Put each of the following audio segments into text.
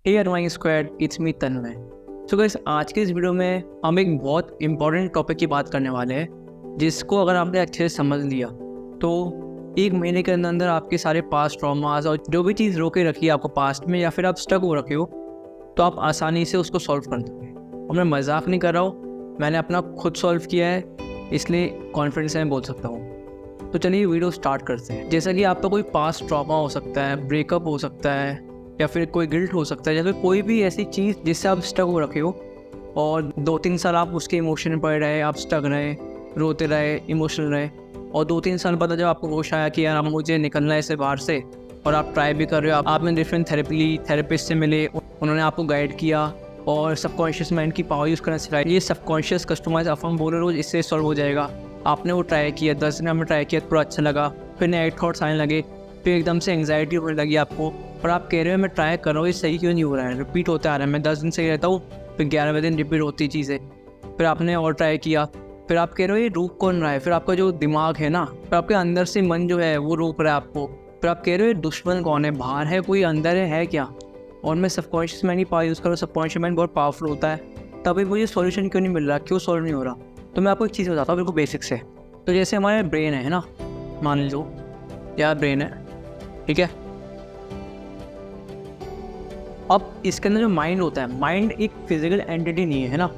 Hey unwinding squad, it's me Tanmay. So guys, आज के इस वीडियो में हम एक बहुत इंपॉर्टेंट टॉपिक की बात करने वाले हैं, जिसको अगर आपने अच्छे से समझ लिया तो 1 महीने के अंदर अंदर आपके सारे पास्ट ट्रॉमास और जो भी चीज़ रोके रखी है आपको पास्ट में या फिर आप स्टक हो रखे हो, तो आप आसानी से उसको सॉल्व कर दोगे। और मैं मजाक नहीं कर रहा हूँ, मैंने अपना खुद सॉल्व किया है, इसलिए कॉन्फिडेंस से मैं बोल सकता हूँ। तो चलिए वीडियो स्टार्ट करते हैं। जैसा कि आपका कोई पास्ट ट्रॉमा हो सकता है, ब्रेकअप हो सकता है, या फिर कोई गिल्ट हो सकता है, या फिर कोई भी ऐसी चीज़ जिससे आप स्टक हो रखे हो और 2-3 साल आप उसके इमोशन में पड़े रहे, आप स्टक रहे, रोते रहे, इमोशनल रहे, और 2-3 साल बाद जब आपको होश आया कि यार अब मुझे निकलना है इससे बाहर से, और आप ट्राई भी कर रहे हो, आपने डिफरेंट थेरेपी ली, थेरेपिस्ट से मिले, उन्होंने आपको गाइड किया और सबकॉन्शियस माइंड की पावर यूज़ करना सिखाई। ये सबकॉन्शियस कस्टमाइज अफर्म बोलो रोज, इससे सॉल्व हो जाएगा। आपने वो ट्राई किया, 10 दिन आपने ट्राई किया, थोड़ा अच्छा लगा, फिर नए थॉट्स आने लगे, फिर एकदम से एंग्जाइटी होने लगी आपको, और आप कह रहे हो मैं ट्राई कर रहा हूँ, ये सही क्यों नहीं हो रहा है, रिपीट होता आ रहा है, मैं 10 दिन सही रहता हूँ, फिर 11वें दिन रिपीट होती चीज़ें। फिर आपने और ट्राई किया, फिर आप कह रहे हो ये रुक कौन रहा है, फिर आपका जो दिमाग है ना, फिर आपके अंदर से मन जो है वो रोक रहा है आपको, फिर आप कह रहे हो ये दुश्मन कौन है, बाहर है कोई, अंदर है क्या, और मैं सबकॉन्शियस माइंड ही पावर यूज़ करूँ, सबकॉन्शियस माइंड बहुत पावरफुल होता है, तभी मुझे सॉल्यूशन क्यों नहीं मिल रहा, क्यों सॉल्व नहीं हो रहा। तो मैं आपको एक चीज़ बताता हूँ बिल्कुल बेसिक से। तो जैसे हमारे ब्रेन है ना, मान लो यार ब्रेन है, ठीक है। अब इसके अंदर जो माइंड होता है, माइंड एक फिजिकल एंटिटी नहीं है ना,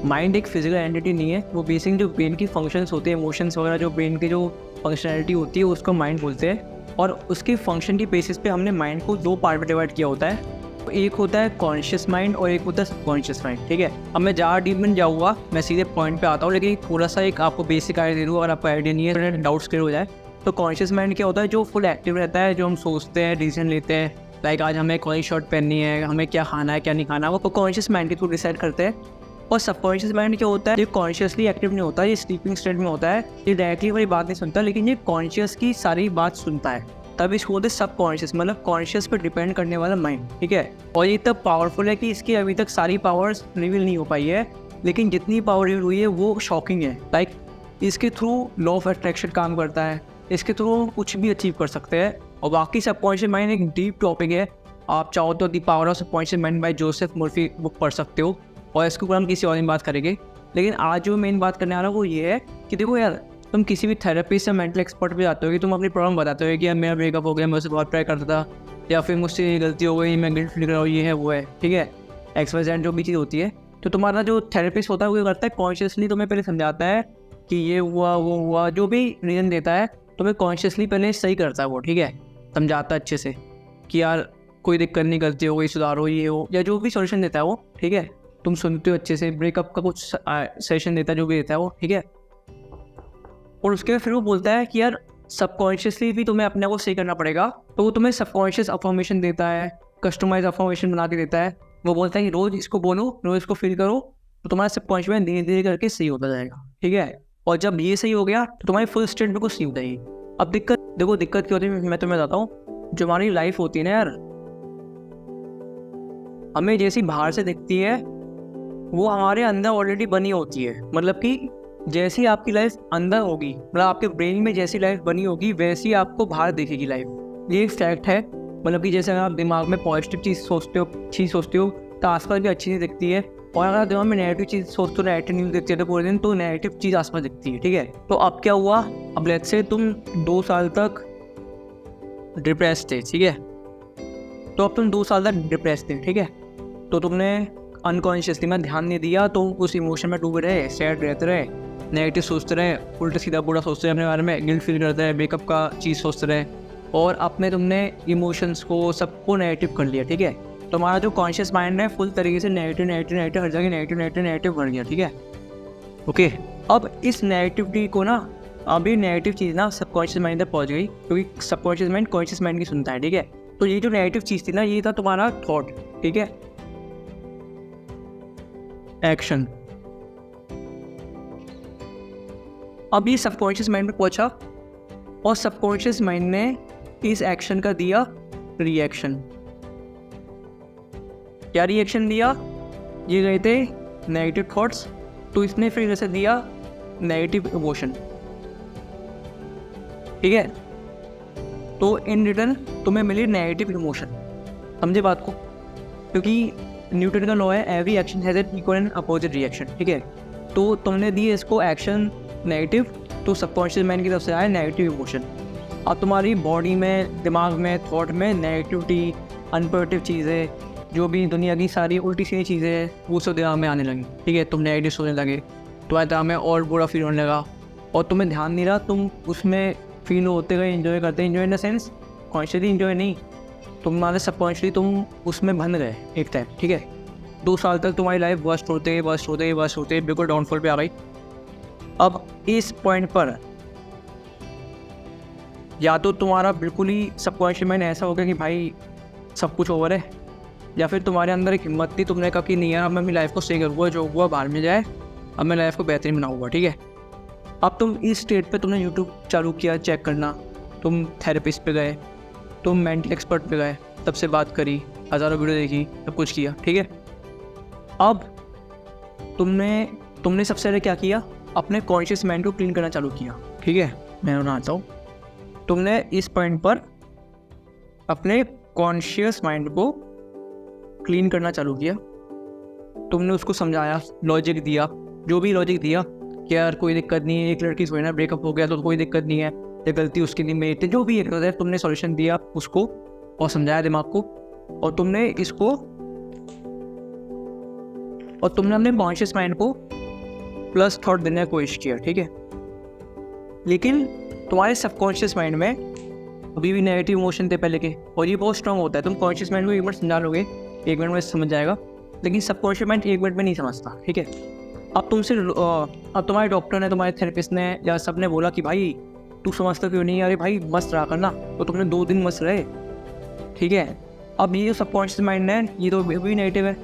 माइंड एक फिजिकल एंटिटी नहीं है, वो बेसिक जो ब्रेन की फंक्शंस होते हैं, इमोशंस वगैरह, जो ब्रेन की जो फंक्शनैलिटी होती है उसको माइंड बोलते हैं। और उसके फंक्शन की बेसिस पे हमने माइंड को 2 पार्ट में डिवाइड किया होता है। एक होता है कॉन्शियस माइंड और एक होता है सबकॉन्शियस माइंड, ठीक है। अब मैं ज़्यादा डीप में जाऊँगा, मैं सीधे पॉइंट पे आता हूँ, लेकिन थोड़ा सा एक आपको बेसिक आइडिया दे दूँ, अगर आपको आइडिया नहीं है, डाउट्स क्लियर हो जाए। तो कॉन्शियस माइंड क्या होता है, जो फुल एक्टिव रहता है, जो हम सोचते हैं, डिसीजन लेते हैं, लाइक आज हमें कौन सी शर्ट पहननी है, हमें क्या खाना है क्या नहीं खाना, वो कॉन्शियस माइंड के थ्रू डिसाइड करते हैं। और सबकॉन्शियस माइंड क्या होता है, ये कॉन्शियसली एक्टिव नहीं होता, ये स्लीपिंग स्टेट में होता है, ये डायरेक्टली कोई बात नहीं सुनता, लेकिन ये कॉन्शियस की सारी बात सुनता है, तब इसको बोलते हैं सबकॉन्शियस, मतलब कॉन्शियस पर डिपेंड करने वाला माइंड, ठीक है। और ये तब पावरफुल है कि इसकी अभी तक सारी पावर्स रिवील नहीं हो पाई है, लेकिन जितनी पावर रिवील हुई है वो शॉकिंग है। लाइक इसके थ्रू लॉ ऑफ अट्रैक्शन काम करता है, इसके थ्रू कुछ भी अचीव कर सकते हैं। और बाकी सबकॉन्शियस माइंड एक डीप टॉपिक है, आप चाहो तो the power of subconscious mind bye Joseph Murphy book पढ़ सकते हो, और इसके ऊपर हम किसी और दिन बात करेंगे। लेकिन आज जो मेन बात करने वाला वो ये है कि देखो यार, तुम किसी भी थेरेपिस्ट या मेंटल एक्सपर्ट पे जाते हो कि तुम अपनी प्रॉब्लम बताते हो कि यार मेरा ब्रेकअप हो गया, मैं उसे बहुत ट्राई करता था, या फिर मुझसे ये गलती हो गई, मैं गिल्ट फील कर रहा हूँ, ये है वो है, ठीक है, XYZ जो भी चीज़ होती है। तो तुम्हारा जो थेरेपिस्ट होता है वो करता है कॉन्शियसली तुम्हें पहले समझाता है कि ये हुआ वो हुआ, जो भी रीज़न देता है तुम्हें कॉन्शियसली पहले सही करता है वो, ठीक है, समझाता है अच्छे से कि यार कोई दिक्कत नहीं, गलती हो गई, सुधारो, ये हो, या जो भी सॉल्यूशन देता है वो, ठीक है। तुम सुनते हो अच्छे से, ब्रेकअप का कुछ सेशन देता है, जो भी देता है वो, ठीक है। और उसके बाद फिर वो बोलता है कि यार सबकॉन्शियसली भी तुम्हें अपने आप को सही करना पड़ेगा, तो वो तुम्हें सबकॉन्शियस अफर्मेशन देता है, कस्टमाइज अफर्मेशन बना के देता है। वो बोलता है कि रोज़ इसको बोलो, रोज़ इसको फील करो, तो तुम्हारा सबकॉन्शियस में धीरे धीरे करके सही होता जाएगा, ठीक है। और जब ये सही हो गया तो तुम्हारी फुल स्टेट बिल्कुल सही हो जाएगी। अब दिक्कत देखो, दिक्कत क्या होती है, मैं तुम्हें बताता हूँ। जो हमारी लाइफ होती है ना यार, हमें जैसी बाहर से दिखती है वो हमारे अंदर ऑलरेडी बनी होती है। मतलब कि जैसी आपकी लाइफ अंदर होगी, मतलब आपके ब्रेन में जैसी लाइफ बनी होगी वैसी आपको बाहर दिखेगी लाइफ। ये एक फैक्ट है। मतलब कि जैसे अगर आप दिमाग में पॉजिटिव चीज़ सोचते हो, अच्छी सोचते हो, तो आसपास भी अच्छी चीज़ दिखती है, और अगर दिमाग में नेगेटिव चीज़ सोचते हो, नेगेटिव न्यूज़ दिखती है तो पूरे दिन, तो नेगेटिव चीज़ आसपास दिखती है, ठीक है। तो अब क्या हुआ, अब लेट्स से तुम 2 साल तक डिप्रेस थे, ठीक है। तो अब तुम 2 साल तक डिप्रेस थे, ठीक है। तो तुमने अनकॉन्शियसली में ध्यान नहीं दिया, तो उस इमोशन में डूबे रहे, सैड रहते रहे, नेगेटिव सोचते रहे, उल्टा सीधा बुरा सोचते रहे अपने बारे में, गिल्ट फील करते रहे, ब्रेकअप का चीज़ सोचते रहे, और अपने तुमने इमोशंस को सबको नेगेटिव कर लिया, ठीक है। तुम्हारा जो कॉन्शियस माइंड है फुल तरीके से नेगेटिव नेगेटिव नेगेटिव, हर जगह नेगेटिव नेगेटिव नेगेटिव बन गया, ठीक है। ओके, अब इस नेगेटिविटी को ना, अभी नेगेटिव चीज़ ना सबकॉन्शियस माइंड तक पहुँच गई, क्योंकि सबकॉन्शियस माइंड कॉन्शियस माइंड की सुनता है, ठीक है। तो ये जो नेगेटिव चीज़ थी ना, ये था तुम्हारा थॉट, ठीक है। एक्शन, अब ये सबकॉन्शियस माइंड में पहुंचा, और सबकॉन्शियस माइंड ने इस एक्शन का दिया रिएक्शन। क्या रिएक्शन दिया, ये गए थे नेगेटिव थॉट्स, तो इसने फिर जैसे दिया नेगेटिव इमोशन, ठीक है। तो इन रिटर्न तुम्हें मिली नेगेटिव इमोशन, समझे बात को। क्योंकि न्यूटन का लॉ है every action has an equal and opposite reaction, ठीक है। तो तुमने दी इसको एक्शन नेगेटिव, तो सबकॉन्शियस माइंड की तरफ से आया नेगेटिव इमोशन। अब तुम्हारी बॉडी में, दिमाग में, थॉट में नेगेटिविटी, अनप्रोडक्टिव चीज़ें, जो भी दुनिया की सारी उल्टी सीधी चीज़ें हैं वो सब दिमाग में आने लगी, ठीक है। तुम नेगेटिव सोचने लगे, तुम्हारे दिमाग में और बुरा फील होने लगा और तुम्हें ध्यान नहीं रहा, तुम उसमें फील होते गए, इन्जॉय करते, enjoy in the sense consciously enjoy नहीं, तुम्हारे सबकॉन्शियसली तुम उसमें बंध गए एक टाइम, ठीक है। 2 साल तक तुम्हारी लाइफ वर्स्ट होते बिल्कुल डाउनफॉल पे आ गई। अब इस पॉइंट पर या तो तुम्हारा बिल्कुल ही सबकॉन्शियस माइंड ऐसा हो गया कि भाई सब कुछ ओवर है, या फिर तुम्हारे अंदर एक हिम्मत थी, तुमने कहा कि नहीं यार, अब मैं अपनी लाइफ को सही करूँगा, जो हुआ बाहर में जाए, अब मैं लाइफ को बेहतरीन बनाऊँगा, ठीक है। अब तुम इस स्टेट पे तुमने यूट्यूब चालू किया चेक करना, तुम थेरेपिस्ट पे गए, तुम मेंटल एक्सपर्ट पे गए, तब से बात करी, हज़ारों वीडियो देखी, सब कुछ किया, ठीक है। अब तुमने सबसे पहले क्या किया, अपने कॉन्शियस माइंड को क्लीन करना चालू किया, ठीक है। मैं बनाता हूँ, तुमने इस पॉइंट पर अपने कॉन्शियस माइंड को क्लीन करना चालू किया। तुमने उसको समझाया, लॉजिक दिया, जो भी लॉजिक दिया कि यार कोई दिक्कत नहीं है, एक लड़की से ना ब्रेकअप हो गया तो कोई दिक्कत नहीं है, ये गलती उसकी नहीं मेरी थी, जो भी एक है, तुमने सॉल्यूशन दिया उसको और समझाया दिमाग को, और तुमने अपने कॉन्शियस माइंड को प्लस थॉट देने की कोशिश किया, ठीक है। लेकिन तुम्हारे सबकॉन्शियस माइंड में अभी भी नेगेटिव इमोशन थे पहले के, और ये बहुत स्ट्रांग होता है। तुम कॉन्शियस माइंड को 1 मिनट समझा लोगे, 1 मिनट में समझ जाएगा, लेकिन सबकॉन्शियस माइंड 1 मिनट में नहीं समझता, ठीक है। अब तुम्हारे डॉक्टर ने, तुम्हारे थेरेपिस्ट ने या सब ने बोला कि भाई तू समझता क्यों नहीं, अरे भाई मस्त रहा करना, तो तुमने 2 दिन मस्त रहे, ठीक है। अब ये जो सबकॉन्शियस माइंड है ये तो भी नेगेटिव है,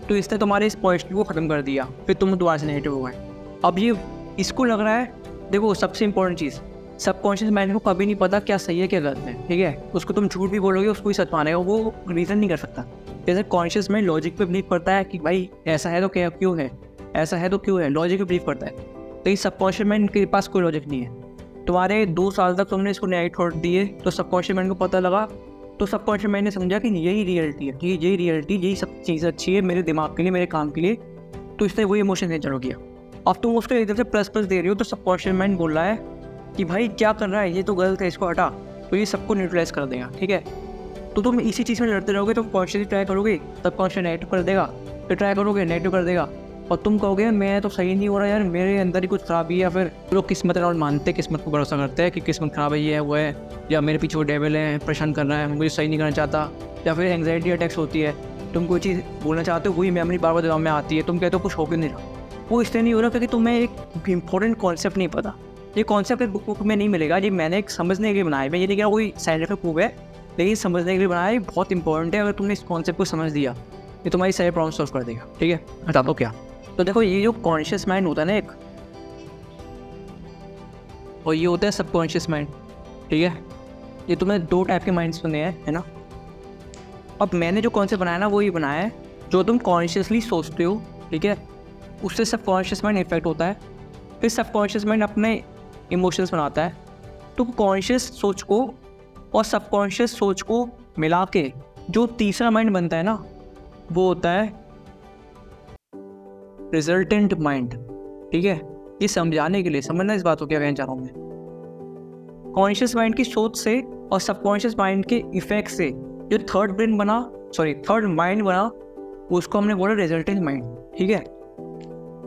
तो इसने तुम्हारे इस पॉजिटिव को ख़त्म कर दिया, फिर तुम दोबारा से नेगेटिव हो गए। अब ये इसको लग रहा है, देखो सबसे इंपॉर्टेंट चीज़, सबकॉन्शियस माइंड को कभी नहीं पता क्या सही है क्या गलत है, ठीक है। उसको तुम झूठ भी बोलोगे उसको ही सच मानेगा, वो रीज़न नहीं कर सकता। जैसे कॉन्शियस माइंड लॉजिक पे बिलीव करता है कि भाई ऐसा है तो क्या क्यों है, ऐसा है तो क्यों है, लॉजिक पे बिलीव करता है, लेकिन सबकॉन्शियस माइंड के पास कोई लॉजिक नहीं है। तुम्हारे 2 साल तक तुमने इसको नेगेटिव थॉट दिए, तो सबकॉन्शियस माइंड को पता लगा, तो सबकॉन्शियस माइंड ने समझा कि यही रियलिटी है, ठीक है, यही रियलिटी, यही सब चीज़ अच्छी है मेरे दिमाग के लिए, मेरे काम के लिए, तो इसने वही इमोशन से चालू किया। अब तुम उसको एकदम से प्लस दे रही हो, तो सबकॉन्शियस माइंड बोल रहा है कि भाई क्या कर रहा है, ये तो गलत है, इसको हटा, तो ये सबको न्यूट्रलाइज कर देगा, ठीक है। तो तुम इसी चीज़ में लड़ते रहोगे, तुम कॉन्शियसली ट्राई करोगे, सबकॉन्शियस नेगेटिव कर देगा, फिर ट्राई करोगे नेगेटिव कर देगा, और तुम कहोगे मैं तो सही नहीं हो रहा यार, मेरे अंदर ही कुछ खराबी है। या फिर लोग किस्मत और मानते, किस्मत को भरोसा करते हैं कि किस्मत खराब है, ये है वो है, या मेरे पीछे वो डेविल है परेशान कर रहा है, मुझे सही नहीं करना चाहता, या फिर एंग्जाइटी अटैक्स होती है, तुम कोई चीज़ बोलना चाहते हो वही मेमोरी बार बार दिमाग में आती है, तुम कहते हो कुछ हो क्यों नहीं रहा। वो इसलिए नहीं हो रहा क्योंकि तुम्हें एक इंपॉर्टेंट कॉन्सेप्ट नहीं पता। ये कॉन्सेप्ट बुक में नहीं मिलेगा, ये मैंने एक समझने के लिए बनाया है। मैं ये नहीं कह रहा कोई साइंटिफिक प्रूफ है, लेकिन समझने के लिए बनाया है, बहुत इंपॉर्टेंट है। अगर तुमने इस कॉन्सेप्ट को समझ दिया, ये तुम्हारी सारे प्रॉब्लम सॉल्व कर देगा, ठीक है। बता दो क्या, तो देखो ये जो कॉन्शियस माइंड होता है ना एक, और ये होता है सबकॉन्शियस माइंड, ठीक है। ये तुमने 2 टाइप के माइंड सुने हैं, है ना। अब मैंने जो कॉन्सेप्ट बनाया ना वो ये बनाया है, जो तुम कॉन्शियसली सोचते हो, ठीक है, उससे सबकॉन्शियस माइंड इफेक्ट होता है, फिर सबकॉन्शियस माइंड अपने इमोशंस बनाता है। तो कॉन्शियस सोच को और सबकॉन्शियस सोच को मिला के जो तीसरा माइंड बनता है ना, वो होता है रिजल्टेंट माइंड, ठीक है। ये समझाने के लिए, समझना इस बात को क्या कहना चाह रहा हूँ मैं, कॉन्शियस माइंड की सोच से और सबकॉन्शियस माइंड के इफेक्ट से जो थर्ड माइंड बना, उसको हमने बोला रिजल्टेंट माइंड, ठीक है।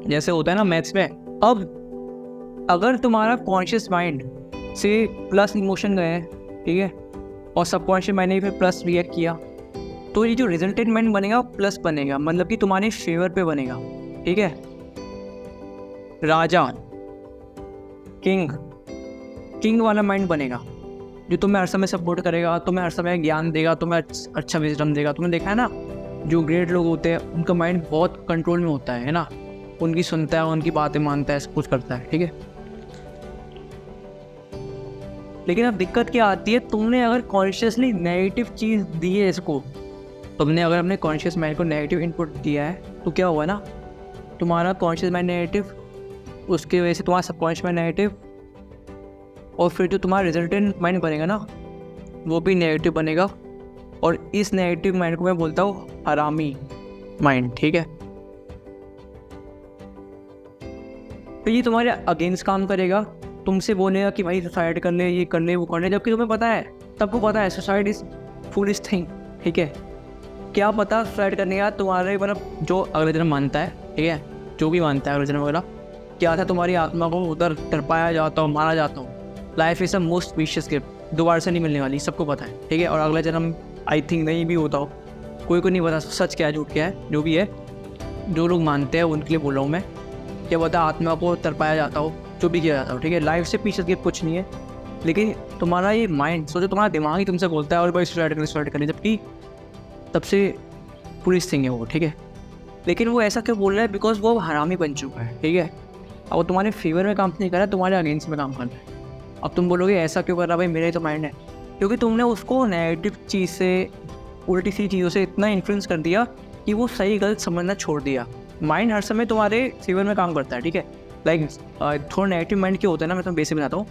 जैसे होता है ना मैथ्स में, अब अगर तुम्हारा कॉन्शियस माइंड से प्लस इमोशन गए, ठीक है, और सबकॉन्शियस माइंड ने फिर प्लस रिएक्ट किया, तो ये जो रिजल्टेंट माइंड बनेगा प्लस बनेगा, मतलब कि तुम्हारे फेवर पे बनेगा, ठीक है। राजा, किंग वाला माइंड बनेगा, जो तुम्हें हर समय सपोर्ट करेगा, तुम्हें हर समय ज्ञान देगा, तुम्हें अच्छा विजडम देगा। तुमने देखा है ना, जो ग्रेट लोग होते हैं उनका माइंड बहुत कंट्रोल में होता है ना, उनकी सुनता है, उनकी बातें मानता है, सब कुछ करता है, ठीक है। लेकिन अब दिक्कत क्या आती है, तुमने अगर कॉन्शियसली नेगेटिव चीज़ दी है इसको, तुमने अगर अपने कॉन्शियस माइंड को नेगेटिव इनपुट दिया है, तो क्या हुआ ना, तुम्हारा कॉन्शियस माइंड नेगेटिव, उसकी वजह से तुम्हारा सबकॉन्शियस माइंड नेगेटिव, और फिर जो तुम्हारा रिजल्टेंट माइंड बनेगा ना, वो भी नेगेटिव बनेगा। और इस नेगेटिव माइंड को मैं बोलता हूँ हरामी माइंड, ठीक है। तो ये तुम्हारे अगेंस्ट काम करेगा, तुमसे बोलेगा कि भाई सुसाइड कर ले, ये कर ले, वो कर ले, जबकि तुम्हें पता है, सबको पता है सुसाइड इज फूलिश थिंग, ठीक है। क्या पता सुसाइड करने का तुम्हारे मतलब जो अगले जन्म मानता है, ठीक है, जो भी मानता है अगले जन्म वगैरह, क्या था तुम्हारी आत्मा को उधर तड़पाया जाता हो, मारा जाता हो। Life is a most precious gift, दोबारा से नहीं मिलने वाली, सबको पता है, ठीक है। और अगला जन्म आई थिंक नहीं भी होता हो, कोई को नहीं पता सच क्या है झूठ क्या है, जो भी है, जो लोग मानते हैं उनके लिए बोल रहा हूँ मैं। क्या पता आत्मा को तड़पाया जाता हो, जो भी किया जाता हो, ठीक है। लाइफ से पीछे गिफ्ट कुछ नहीं है, लेकिन तुम्हारा ये माइंड, सोचो तुम्हारा दिमाग ही तुमसे बोलता है और भाई सुसाइड करें, जबकि सबसे पुलिस थिंग है वो, ठीक है। लेकिन वो ऐसा क्यों बोल रहा है? बिकॉज वो हरामी बन चुका है, ठीक है। अब वो तुम्हारे फेवर में काम नहीं कर रहा है, तुम्हारे अगेंस्ट में काम कर रहा है। अब तुम बोलोगे ऐसा क्यों कर रहा है भाई, मेरा ही तो माइंड है, क्योंकि तुमने उसको नेगेटिव चीज़ से, उल्टी सी चीज़ों से इतना इन्फ्लुएंस कर दिया कि वो सही गलत समझना छोड़ दिया। माइंड हर समय तुम्हारे फेवर में काम करता है, ठीक है। लाइक थोड़ा नेगेटिव माइंड क्या होता है ना, मैं तुम्हें बेसिक बताता हूँ।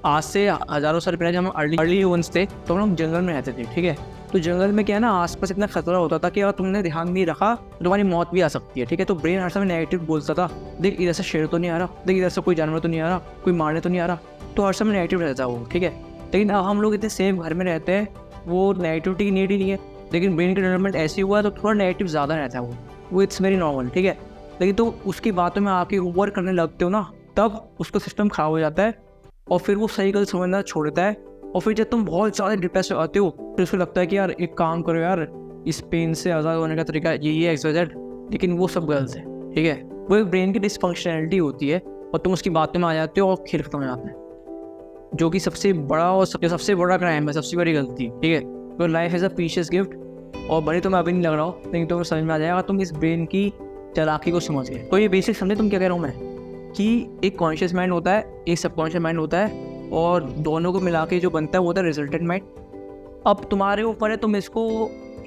आज से हज़ारों साल पहले जब हम अर्ली ह्यूमन्स थे तो हम लोग जंगल में रहते थे, ठीक है। तो जंगल में क्या है ना, आसपास इतना खतरा होता था कि अगर तुमने ध्यान नहीं रखा तो तुम्हारी मौत भी आ सकती है, ठीक है। तो ब्रेन हर समय नेगेटिव बोलता था, देख इधर से शेर तो नहीं आ रहा, देख इधर से कोई जानवर तो नहीं आ रहा, कोई मारने तो नहीं आ रहा, तो हर समय नेगेटिव रहता है वो, ठीक है। लेकिन अब हम लोग इतने सेफ घर में रहते हैं, वो नेगेटिविटी की नीड ही नहीं है, लेकिन ब्रेन का डेवलपमेंट ऐसी हुआ तो थोड़ा नेगेटिव ज़्यादा रहता है वो इट्स वेरी नॉर्मल, ठीक है। लेकिन तो उसकी बातों में आके ओवर करने लगते हो ना, तब उसका सिस्टम खराब हो जाता है और फिर वो सही गलत समझना छोड़ देता है। और फिर जब तुम बहुत ज़्यादा डिप्रेस आते हो, फिर उसको लगता है कि यार एक काम करो यार, इस पेन से आज़ाद होने का तरीका ये है XYZ, लेकिन वो सब गलत है, ठीक है। वो एक ब्रेन की डिसफंक्शनैलिटी होती है और तुम उसकी बातों में आ जाते हो और खेल खत्म हो जाता है, जो कि सबसे बड़ा और सबसे बड़ा क्राइम है, सबसे बड़ी गलती, ठीक है। तो life is a precious gift, और भले तुम्हें अभी नहीं लग रहा हो, लेकिन तुम्हें समझ में आ जाएगा तुम इस ब्रेन की चालाकी को समझ गए। तो ये बेसिक समझे तुम क्या कह रहा हूँ मैं, कि एक कॉन्शियस माइंड होता है, एक सबकॉन्शियस माइंड होता है, और दोनों को मिला के जो बनता है वो होता है रिजल्टेंट माइंड। अब तुम्हारे ऊपर है, तुम इसको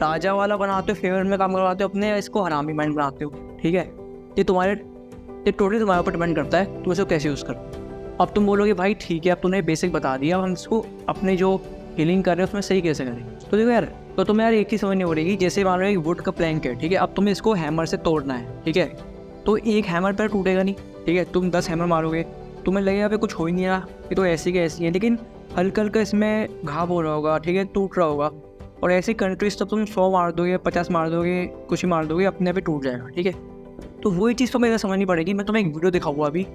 राजा वाला बनाते हो, फेवर में काम करवाते हो अपने, इसको हरामी माइंड बनाते हो, ठीक है। ये टोटली तुम्हारे ऊपर डिपेंड करता है तुम इसको कैसे यूज़ करो। अब तुम बोलोगे भाई ठीक है, अब तुमने बेसिक बता दिया, अब हम इसको अपने जो हीलिंग कर रहे हैं उसमें सही कैसे करें। तो देखो यार, तो तुम्हें यार एक ही समझ नहीं हो रही, जैसे मान लो एक वुड का प्लैंक है, ठीक है। अब तुम्हें इसको हैमर से तोड़ना है, ठीक है। तो एक हैमर पर टूटेगा नहीं, ठीक है। तुम 10 हैमर मारोगे, तुम्हें लगेगा पे कुछ हो ही नहीं रहा, ये तो ऐसी का ऐसी है, लेकिन हल्का हल्का इसमें घाव हो रहा होगा, ठीक है, टूट रहा होगा। और ऐसी कंट्रीज तो तुम 100 मार दोगे, 50 मार दोगे, कुछ ही मार दोगे, अपने पे टूट जाएगा, ठीक है। तो वही चीज़ तो मेरे समझनी पड़ेगी। मैं तुम्हें एक वीडियो दिखाऊंगा अभी,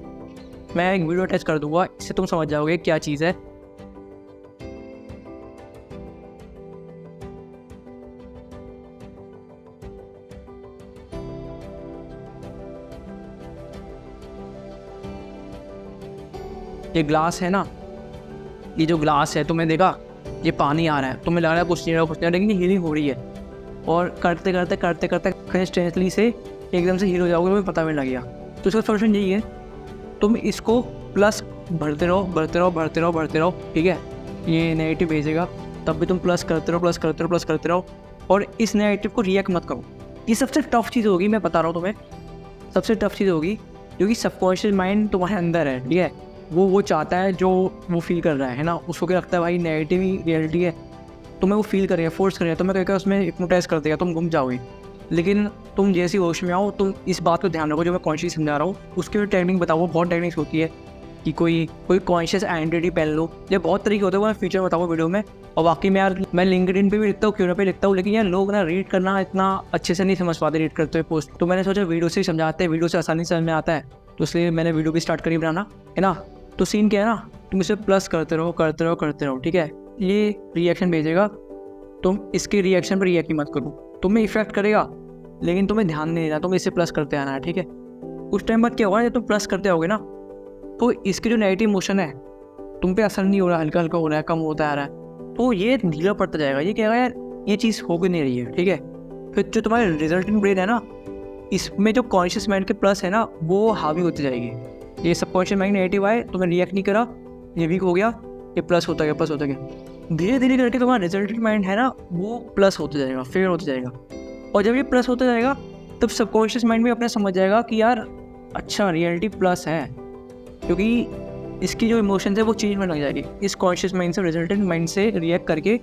मैं एक वीडियो अटैच कर दूंगा, इससे तुम समझ जाओगे क्या चीज़ है। ये ग्लास है ना, ये जो ग्लास है, तुम्हें देखा ये पानी आ रहा है, तुम्हें लग रहा है कुछ नहीं रहा, लेकिन ये हीलिंग हो रही है। और करते करते करते करते कंसिस्टेंटली से एकदम से हील हो जाओगे, तुम्हें पता भी नहीं लगेगा। तो इसका सोल्यूशन यही है, तुम इसको प्लस भरते रहो, भरते रहो, भरते रहो, भरते रहो, ठीक है। ये नेगेटिव भेजेगा, तब भी तुम प्लस करते रहो, प्लस करते रहो, प्लस करते रहो, और इस नेगेटिव को रिएक्ट मत करो। ये सबसे टफ चीज़ होगी, मैं बता रहा हूँ तुम्हें, सबसे टफ चीज़ होगी, क्योंकि सबकॉन्शियस माइंड तुम्हारे अंदर है, ठीक है। वो चाहता है जो वो फील कर रहा है ना, उसको क्या लगता है भाई नेगेटिव ही रियलिटी है, तुम्हें वो फील करेगा, फोर्स करेगा, तुम्हें कहेगा उसमें हिप्नोटाइज कर देगा, तुम घूम जाओगे। लेकिन तुम जैसी होश में आओ, तुम इस बात को ध्यान रखो, जो मैं कॉन्शियस समझा रहा हूँ उसकी भी टेक्निक बताओ। बहुत टेक्निक्स होती है कि कोई कॉन्शियस आइडेंटिटी पहन लो, ये बहुत तरीके होते हैं, वो मैं फ्यूचर में बताऊँ वीडियो में। और बाकी मैं लिंक्डइन पे भी लिखता हूँ, क्यूरा पे लिखता हूँ, लेकिन यार लोग ना रीड करना इतना अच्छे से नहीं समझ पाते रीड करते हुए पोस्ट, तो मैंने सोचा वीडियो से ही समझाते हैं, वीडियो से आसानी समझ में आता है, तो इसलिए मैंने वीडियो भी स्टार्ट करी बनाना, है ना। तो सीन क्या है ना, तुम इसे प्लस करते रहो, करते रहो, करते रहो, ठीक है। ये रिएक्शन भेजेगा, तुम इसके रिएक्शन पर रिएक्ट मत करो, तुम्हें इफेक्ट करेगा, लेकिन तुम्हें ध्यान नहीं देना, तुम्हें इसे प्लस करते आना है, ठीक है। उस टाइम बाद क्या होगा, जब तुम प्लस करते आओगे ना, तो इसकी जो नेगेटिव मोशन है तुम पे असर नहीं हो रहा, हल्का हल्का हो रहा है, कम होता आ रहा है, तो ये ढीला पड़ता जाएगा। ये कहेगा यार ये चीज़ हो भी नहीं रही है, ठीक है। फिर जो तुम्हारे रिजल्टिंग ब्रेन है ना, इसमें जो कॉन्शियस माइंड के प्लस है ना, वो हावी होती जाएगी। ये सबकॉन्शियस माइंड नेगेटिव आए, तुम्हें रिएक्ट नहीं करा, ये वीक हो गया, ये प्लस होता गया, प्लस होता गया, धीरे धीरे करके तुम्हारा रिजल्टिंग माइंड है ना, वो प्लस होता जाएगा, फेवर होता जाएगा। और जब ये प्लस होता जाएगा, तब सबकॉन्शियस माइंड भी अपने समझ जाएगा कि यार अच्छा रियलिटी प्लस है, क्योंकि इसकी जो इमोशंस है वो चेंज होने लग जाएगी, इस कॉन्शियस माइंड से रिजल्टेंट माइंड से रिएक्ट करके ये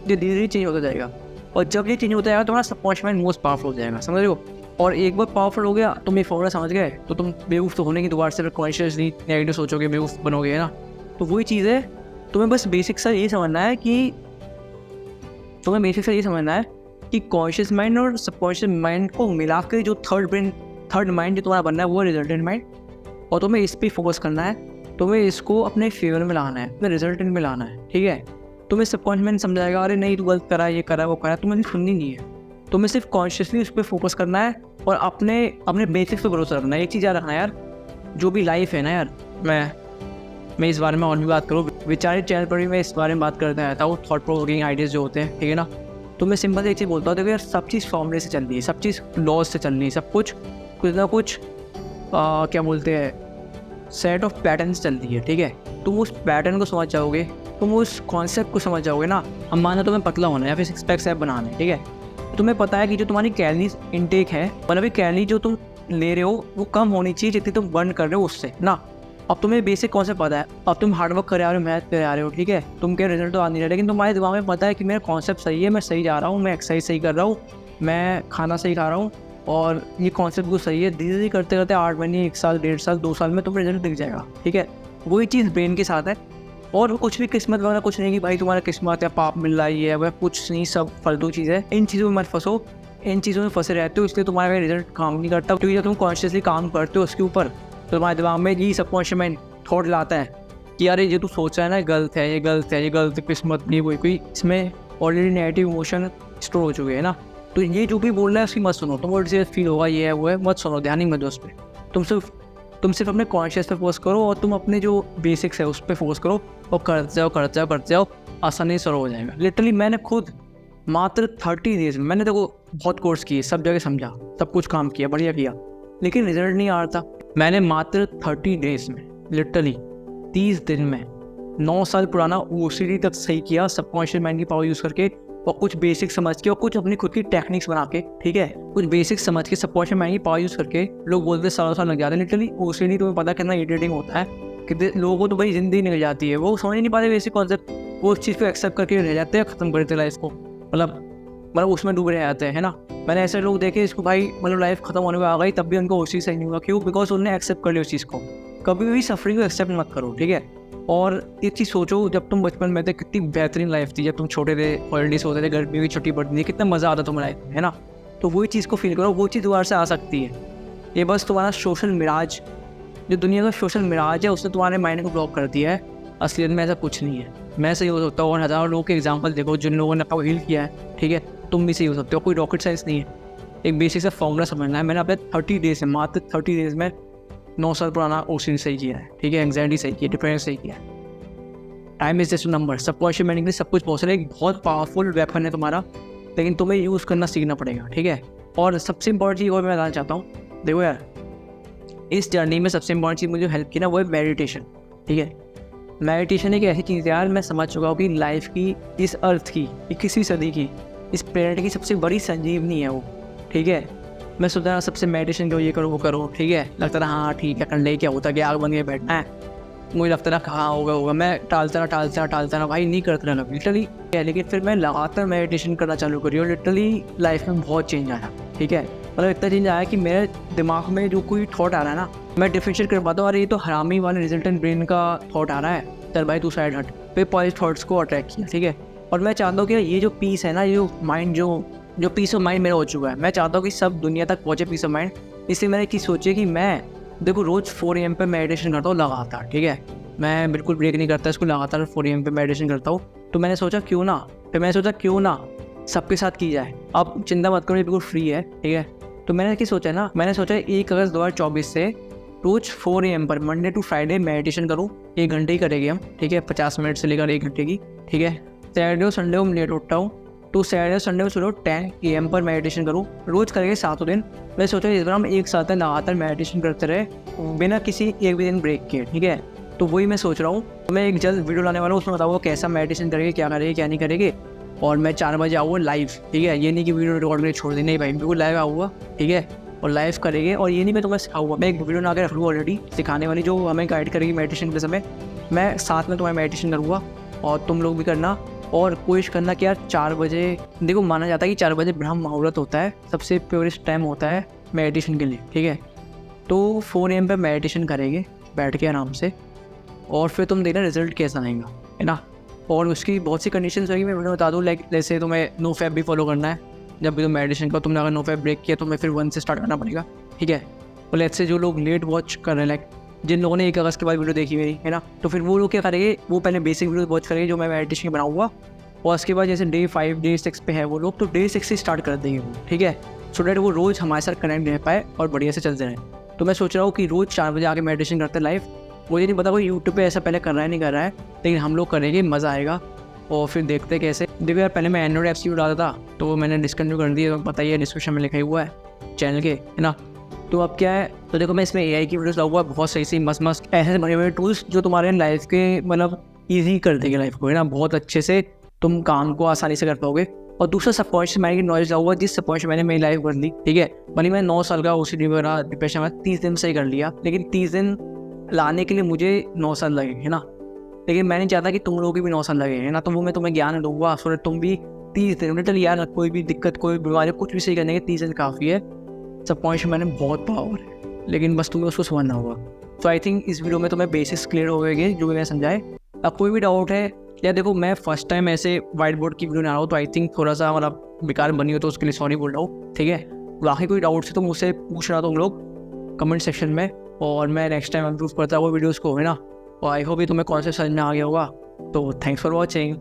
धीरे धीरे चेंज होता जाएगा। और जब ये चेंज होता जाएगा तुम्हारा सबकॉन्शियस माइंड मोस्ट पावरफुल हो जाएगा, समझ रहे हो। और एक बार पावरफुल हो गया, तुम ये फॉर्मूला समझ गए, तो तुम बेवकूफ़ तो होने की दोबारा से कॉन्शियसली नेगेटिव सोचोगे, बेवकूफ़ बनोगे, है ना। तो वही चीज़ है, तुम्हें बस बेसिक सा ये समझना है कि कॉन्शियस माइंड और सबकॉन्शियस माइंड को मिला के जो थर्ड माइंड जो तुम्हारा बनना है वो रिजल्टेंट माइंड, और तुम्हें इस पर फोकस करना है। तुम्हें इसको अपने फेवर में लाना है, अपने रिजल्टेंट में लाना है, ठीक है। तुम्हें सबकॉन्शियस माइंड समझाएगा अरे नहीं तू गलत करा, ये करा, वो करा, तुम्हें सुननी नहीं है। तुम्हें सिर्फ कॉन्शियसली उस पर फोकस करना है और अपने बेसिक्स पे भरोसा रखना है। एक चीज़ याद रखना यार, जो भी लाइफ है ना यार, मैं इस बारे में और भी बात करूँ, विचारित चैनल पर भी मैं इस बारे में बात करता रहता हूँ, थॉट प्रोवोकिंग आइडियाज़ जो होते हैं, ठीक है ना। तो मैं सिंपल से एक चीज़ बोलता हूँ, देखो यार सब चीज़ फॉर्मूले से चल रही है, सब चीज़ लॉज से चल रही है, सब कुछ ना कुछ क्या बोलते हैं, सेट ऑफ पैटर्न्स चल रही है, ठीक है। तुम उस पैटर्न को समझ जाओगे, तुम उस कॉन्सेप्ट को समझ जाओगे ना। अब माना तुम्हें पतला होना है या फिर सिक्स पैक ऐप बनाना है, ठीक है। तुम्हें पता है कि जो तुम्हारी कैलोरीज इनटेक है, मतलब कैलोरी जो तुम ले रहे हो वो कम होनी चाहिए जितनी तुम बर्न कर रहे हो उससे ना। अब तुम्हें बेसिक कॉन्सेप्ट पता है, अब तुम हार्डवर्क कर आ रहे हो, मेहनत कर आ रहे हो, ठीक है। तुम क्या रिजल्ट तो आ नहीं रहे, लेकिन तुम्हारे दिमाग में पता है कि मेरा कॉन्सेप्ट सही है, मैं सही जा रहा हूँ, मैं एक्सरसाइज सही कर रहा हूँ, मैं खाना सही खा रहा हूँ, और ये कॉन्सेप्ट को सही है। धीरे धीरे करते करते 8 महीने, 1 साल, 1.5 साल, 2 साल में तुम्हें रिजल्ट दिख जाएगा, ठीक है। वही चीज़ ब्रेन के साथ है, और कुछ भी किस्मत वगैरह कुछ नहीं कि भाई तुम्हारा किस्मत या पाप मिल रहा है, वह कुछ नहीं, सब फालतू चीज़ है। इन चीज़ों में मत फंसो, इन चीज़ों में फंसे रहते हो, इसलिए तुम्हारा रिजल्ट काम नहीं करता। क्योंकि जब तुम कॉन्शियसली काम करते हो उसके ऊपर, तो तुम्हारे दिमाग में यही सबकॉन्शियस माइंड थॉट लाता है कि यार ये तू सोच रहा है ना, गलत है, ये गलत है, ये गलत किस्मत नहीं, कोई इसमें ऑलरेडी नेगेटिव इमोशन स्टोर हो चुके हैं ना। तो ये जो भी बोल रहा है उसकी मत सुनो, तुम से फील होगा ये है वो है, मत सुनो, ध्यान ही मत दो उस पर। तुम सिर्फ अपने कॉन्शियस पे फोकस करो, और तुम अपने जो बेसिक्स है उस पर फोकस करो, और करते जाओ, आसानी से हो जाएगा। लिटरली मैंने खुद मात्र 30 डेज में, मैंने देखो बहुत कोर्स किए, सब जगह समझा, सब कुछ काम किया, बढ़िया किया, लेकिन रिजल्ट नहीं आ रहा था। मैंने मात्र 30 डेज में, लिटरली 30 दिन में 9 साल पुराना OCD तक सही किया, सबकॉन्शियस माइंड की पावर यूज़ करके, और कुछ बेसिक समझ के, और कुछ अपनी खुद की टेक्निक्स बना के, ठीक है। कुछ बेसिक समझ के सबकॉन्शियस माइंड की पावर यूज़ करके, लोग बोलते हैं सालों साल लग जाते हैं। लिटरली OCD तुम्हें पता कितना इरिटेटिंग होता है, कि लोगों को तो भाई ज़िंदगी निकल जाती है, वो समझ नहीं पाते बेसिक कॉन्सेप्ट, वो उस चीज़ को एक्सेप्ट करके रह जाते हैं, ख़त्म कर देते लाइफ को, मतलब उसमें डूबे रह जाते हैं, है ना। मैंने ऐसे लोग देखे इसको भाई, मतलब लाइफ खत्म होने में आ गई, तब भी उनको उस चीज़ सही नहीं हुआ। क्यों? बिकॉज उन्होंने एक्सेप्ट कर लिया उस चीज़ को। कभी भी सफरिंग को एक्सेप्ट मत करो, ठीक है। और एक चीज़ सोचो, जब तुम बचपन में थे कितनी बेहतरीन लाइफ थी, जब तुम छोटे थे, हॉलीडेज होते थे, गर्मी की छुट्टी पड़ती थी, कितना मज़ा आता तुम्हारी लाइफ में, है ना। तो वही चीज़ को फील करो, वो चीज़ दोबारा से आ सकती है। ये बस तुम्हारा सोशल मिराज, जो दुनिया का सोशल मिराज है, उसने तुम्हारे माइंड को ब्लॉक कर दिया है। असलियत में ऐसा कुछ नहीं है। मैं सही हो सकता हूँ, और हज़ारों लोगों के एग्जाम्पल देखो जिन लोगों ने अपना हील किया है, ठीक है। तुम भी सही हो सकते हो, कोई रॉकेट साइंस नहीं है। एक बेसिक सा फॉर्मूला समझना है। मैंने अपने 30 डेज में, मात्र 30 डेज में 9 साल पुराना OCD सही किया है, ठीक है। एंग्जाइटी सही की है, डिप्रेशन सही किया है। Time is just a number. Subconscious mind के लिए सब कुछ पॉसिबल है, एक बहुत पावरफुल वेपन है तुम्हारा, लेकिन तुम्हें यूज़ करना सीखना पड़ेगा, ठीक है। और सबसे इंपॉर्टेंट चीज़ और मैं बताना चाहता हूँ, देखो यार, इस जर्नी में सबसे इंपॉर्टेंट चीज़ मुझे हेल्प की ना, वो है मेडिटेशन, ठीक है। मेडिटेशन एक ऐसी चीज़ है यार, मैं समझ चुका हूँ कि लाइफ की, इस अर्थ की, 21वीं सदी की, इस प्लेनेट की सबसे बड़ी संजीवनी है वो, ठीक है। मैं सोचता था सबसे मेडिटेशन करो, ये करो, वो करो, ठीक है। लगता था हाँ ठीक है, कर ले, क्या होता, क्या आग बन के बैठना है। मुझे लगता था कहाँ होगा, मैं टालता रहा भाई, नहीं करता रहा लिटरली। लेकिन फिर मैं लगातार मेडिटेशन करना चालू करी, और लिटरली लाइफ में बहुत चेंज आया, ठीक है। मतलब इतना चेंज आया कि मेरे दिमाग में जो कोई थॉट आ रहा है ना, मैं डिफरेंशिएट कर पाता हूँ, अरे ये तो हरामी वाले रिजल्टेंट ब्रेन का थॉट आ रहा है, चल भाई तू साइड हट, फिर पॉजिटिव थॉट्स को अट्रैक्ट किया, ठीक है। और मैं चाहता हूँ कि ये जो पीस है ना, ये जो माइंड, जो पीस ऑफ माइंड मेरा हो चुका है, मैं चाहता हूँ कि सब दुनिया तक पहुँचे पीस ऑफ माइंड। इसलिए मैंने एक चीज़ सोची कि मैं देखो रोज़ 4 AM पे मेडिटेशन करता हूँ लगातार, ठीक है। मैं बिल्कुल ब्रेक नहीं करता, इसको लगातार 4 AM पे मेडिटेशन करता हूँ। तो मैंने सोचा क्यों ना सबके साथ की जाए। अब चिंता मत करो, ये बिल्कुल फ्री है, ठीक है। तो मैंने सोचा 1 अगस्त 2024 से रोज़ 4 AM पर मंडे टू फ्राइडे मेडिटेशन करूँ। 1 घंटे ही करेंगे हम, ठीक है, 50 मिनट से लेकर 1 घंटे की, ठीक है। सैटरडे और संडे को मैं लेट उठता हूँ, तो सैटरडे और संडे को सुबह 10 AM पर मेडिटेशन करूँ, रोज़ करेंगे 7 दिन। मैं सोचा इस बार हम एक साथ लगातार मेडिटेशन करते रहे, बिना किसी एक भी दिन ब्रेक के, ठीक है। तो वही मैं सोच रहा हूँ, मैं एक जल्द वीडियो लाने वाला हूँ, उसमें बताऊँगा कैसा मेडिटेशन करेंगे, क्या करेंगे, क्या नहीं करेंगे। और मैं 4 बजे आऊँगा लाइव, ठीक है। ये नहीं कि वीडियो रिकॉर्ड करके छोड़ दी, नहीं भाई, बिल्कुल लाइव आऊँगा, ठीक है, और लाइव करेंगे। और ये नहीं मैं तुम्हें सिखाऊंगा, मैं एक वीडियो बना के रख लूँगा ऑलरेडी सिखाने वाली, जो हमें गाइड करेगी मेडिटेशन के समय। मैं साथ में तुम्हारा मेडिटेशन करूँगा, और तुम लोग भी करना। और कोशिश करना कि यार 4 बजे, देखो माना जाता है कि 4 बजे ब्रह्म मुहूर्त होता है, सबसे प्योरेस्ट टाइम होता है मेडिटेशन के लिए, ठीक है। तो 4 AM पे मेडिटेशन करेंगे बैठ के आराम से, और फिर तुम देखना रिजल्ट कैसा आएगा, है ना। और उसकी बहुत सी कंडीशंस होगी, मैं बता दूँ, लाइक जैसे तुम्हें नो फैब भी फॉलो करना है। जब भी तुम मेडिटेशन करो, तुमने अगर नो फैब ब्रेक किया तो तुम्हें फिर 1 से स्टार्ट करना पड़ेगा, ठीक है। और लेट्स से जो लोग लेट वॉच कर रहे हैं, लाइक जिन लोगों ने 1 अगस्त के बाद वीडियो देखी मेरी, है ना, तो फिर वो लोग क्या करेंगे, वो पहले बेसिक वीडियो वॉच करेंगे जो मैं मेडिटेशन बनाऊँगा, और उसके बाद जैसे डे 5 डे 6 पे है वो लोग, तो डे 6 से स्टार्ट कर देंगे वो, ठीक है, सो डैट वो रोज़ हमारे साथ कनेक्ट रह पाए और बढ़िया से चलते रहें। तो मैं सोच रहा हूँ कि रोज़ 4 बजे आके मेडिटेशन करते लाइव। मुझे नहीं पता कोई यूट्यूब पे ऐसा पहले कर रहा है नहीं कर रहा है, लेकिन हम लोग करेंगे, मज़ा आएगा। और फिर देखते कैसे। देखो यार, पहले मैं एंड्रॉइड ऐप्स यूज डालता था, तो वो मैंने डिस्कंटिन्यू कर दिया, तो पता ही है, डिस्क्रिप्शन में लिखा ही हुआ है चैनल के, है ना। तो अब क्या है, तो देखो मैं इसमें AI की वीडियोस लाऊंगा, बहुत सही सही मस्त मस्त ऐसे बड़े बड़े टूल्स जो तुम्हारे लाइफ के मतलब ईजी कर देंगे लाइफ को, है ना, बहुत अच्छे से तुम काम को आसानी से कर पाओगे। और दूसरा सबकॉन्शियस माइंड की नॉलेज लाऊंगा, जिस सबकॉन्शियस मैंने मेरी लाइफ बदली, ठीक है। भले मैं 9 साल का OCD वगैरह डिप्रेशन में 30 दिन से ही कर लिया, लेकिन 30 दिन लाने के लिए मुझे 9 साल लगे, है ना। लेकिन मैं नहीं चाहता कि तुम लोगों की भी 9 साल लगे, है ना। तो वो मैं तुम्हें ज्ञान दूंगा, सो तुम भी 30 दिन लिटरली यार, कोई भी दिक्कत, कोई बीमारी, कुछ भी सही करने के 30 दिन काफ़ी है। सबकॉन्शियस मैंने बहुत पावर है, लेकिन बस तुम्हें उसको समझना होगा। तो आई थिंक इस वीडियो में तुम्हें बेसिक्स क्लियर हो गए जो भी मैं समझाए। अब कोई भी डाउट है, या देखो मैं फर्स्ट टाइम ऐसे वाइट बोर्ड की वीडियो बना रहा हूँ, तो आई थिंक थोड़ा सा मतलब बेकार बनी हो, तो उसके लिए सॉरी बोल रहा हूँ, ठीक है। बाकी कोई डाउट है तो मुझसे पूछना तुम लोग कमेंट सेक्शन में, और मैं नेक्स्ट टाइम इम्प्रूव करता हूँ वीडियोज़ को, है ना। और आई होप ये तुम्हें कॉन्सेप्ट समझ में आ गया होगा। तो थैंक्स फॉर वॉचिंग।